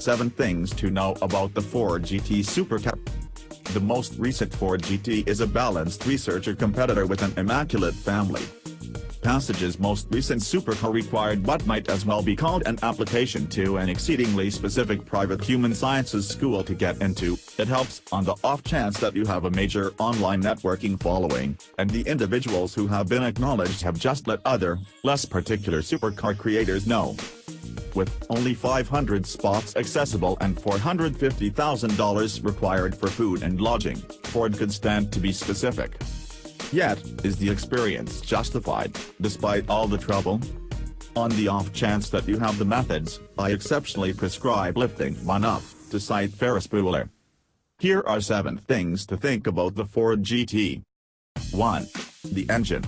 7 things to know about the Ford GT supercar. The most recent Ford GT is a balanced researcher competitor with an immaculate family. Passage's most recent supercar required what might as well be called an application to an exceedingly specific private human sciences school to get into. It helps on the off chance that you have a major online networking following, and the individuals who have been acknowledged have just let other, less particular supercar creators know. With only 500 spots accessible and $450,000 required for food and lodging, Ford could stand to be specific. Yet, is the experience justified, despite all the trouble? On the off chance that you have the methods, I exceptionally prescribe lifting one up, to cite Ferris Bueller. Here are 7 things to think about the Ford GT. 1. The engine.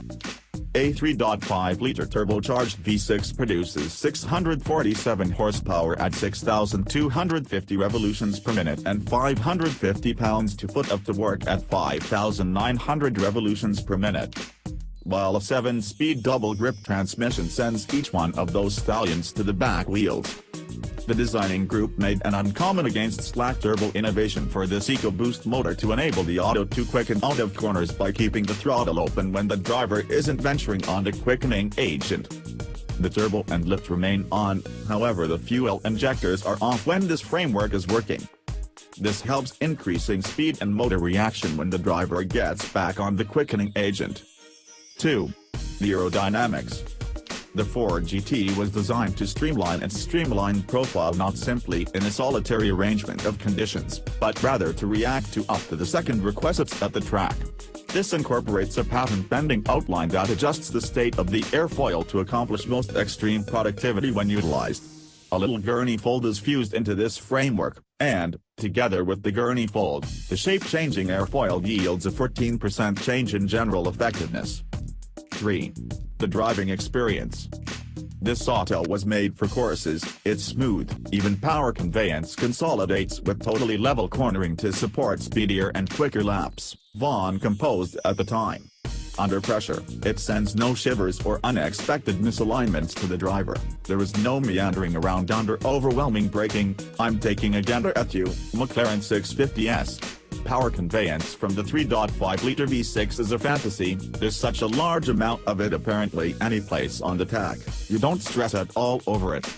A 3.5-liter turbocharged V6 produces 647 horsepower at 6,250 revolutions per minute and 550 pounds-to-foot of torque at 5,900 revolutions per minute. While a 7-speed double-grip transmission sends each one of those stallions to the back wheels. The designing group made an uncommon against slack turbo innovation for this EcoBoost motor to enable the auto to quicken out of corners by keeping the throttle open when the driver isn't venturing on the quickening agent. The turbo and lift remain on, however the fuel injectors are off when this framework is working. This helps increasing speed and motor reaction when the driver gets back on the quickening agent. 2. The aerodynamics. The Ford GT was designed to streamline its streamlined profile not simply in a solitary arrangement of conditions, but rather to react to up to the second requisites at the track. This incorporates a patent-pending outline that adjusts the state of the airfoil to accomplish most extreme productivity when utilized. A little gurney fold is fused into this framework, and, together with the gurney fold, the shape-changing airfoil yields a 14% change in general effectiveness. 3. The driving experience. This auto was made for courses. Its smooth, even power conveyance consolidates with totally level cornering to support speedier and quicker laps, Vaughn composed at the time. Under pressure, it sends no shivers or unexpected misalignments to the driver. There is no meandering around under overwhelming braking. I'm taking a gander at you, McLaren 650S. Power conveyance from the 3.5-liter V6 is a fantasy. There's such a large amount of it apparently any place on the tag. You don't stress at all over it.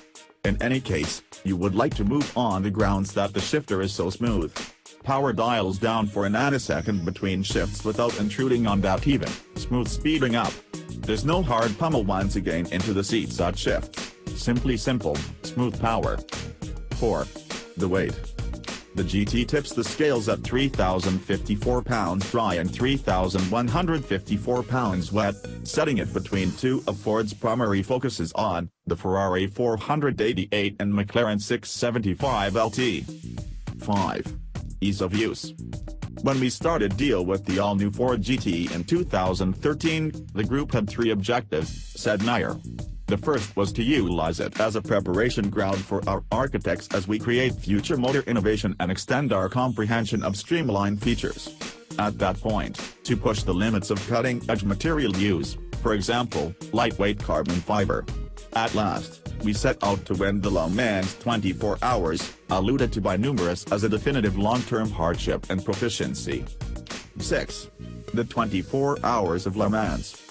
In any case, you would like to move on the grounds that the shifter is so smooth. Power dials down for a nanosecond between shifts without intruding on that even, smooth speeding up. There's no hard pummel once again into the seats at shifts. Simply simple, smooth power. 4. The weight. The GT tips the scales at 3,054 pounds dry and 3,154 pounds wet, setting it between two of Ford's primary focuses on, the Ferrari 488 and McLaren 675 LT. 5. Ease of use. When we started deal with the all-new Ford GT in 2013, the group had 3 objectives, said Meyer. The first was to utilize it as a preparation ground for our architects as we create future motor innovation and extend our comprehension of streamlined features. At that point, to push the limits of cutting-edge material use, for example, lightweight carbon fiber. At last, we set out to win the Le Mans 24 hours, alluded to by numerous as a definitive long-term hardship and proficiency. 6. The 24 hours of Le Mans.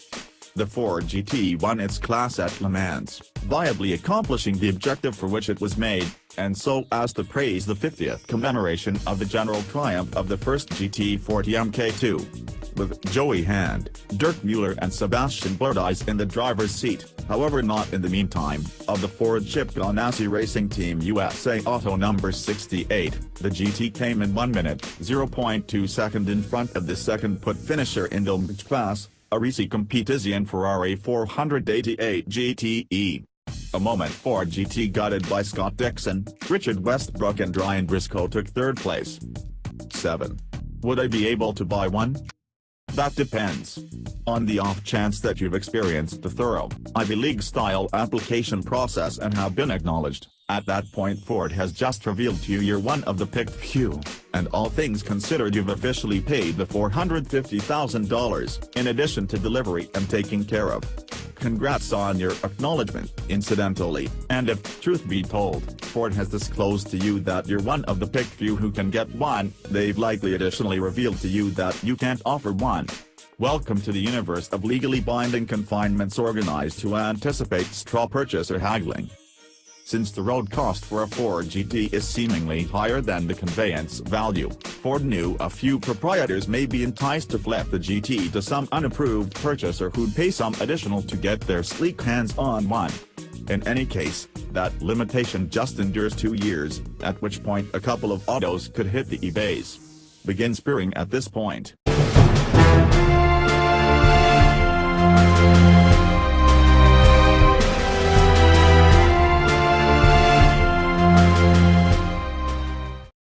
The Ford GT won its class at Le Mans, viably accomplishing the objective for which it was made, and so as to praise the 50th commemoration of the general triumph of the first GT40 Mk2. With Joey Hand, Dirk Mueller and Sebastian Bourdais in the driver's seat, however not in the meantime, of the Ford Chip Ganassi Racing Team USA Auto number 68, the GT came in 1 minute, 0.2 seconds in front of the second-put finisher in the Mk class, a Risi Competizione Ferrari 488 GTE. A moment Ford GT gutted by Scott Dixon, Richard Westbrook and Ryan Briscoe took 3rd place. 7. Would I be able to buy one? That depends. On the off chance that you've experienced the thorough, Ivy League-style application process and have been acknowledged, at that point Ford has just revealed to you you're one of the picked few, and all things considered you've officially paid the $450,000, in addition to delivery and taking care of. congrats on your acknowledgement, incidentally, and if truth be told, Ford has disclosed to you that you're one of the picked few who can get one, they've likely additionally revealed to you that you can't offer one. Welcome to the universe of legally binding confinements organized to anticipate straw purchase or haggling. Since the road cost for a Ford GT is seemingly higher than the conveyance value, Ford knew a few proprietors may be enticed to flip the GT to some unapproved purchaser who'd pay some additional to get their sleek hands on one. In any case, that limitation just endures 2 years, at which point a couple of autos could hit the eBays. Begin spearing at this point.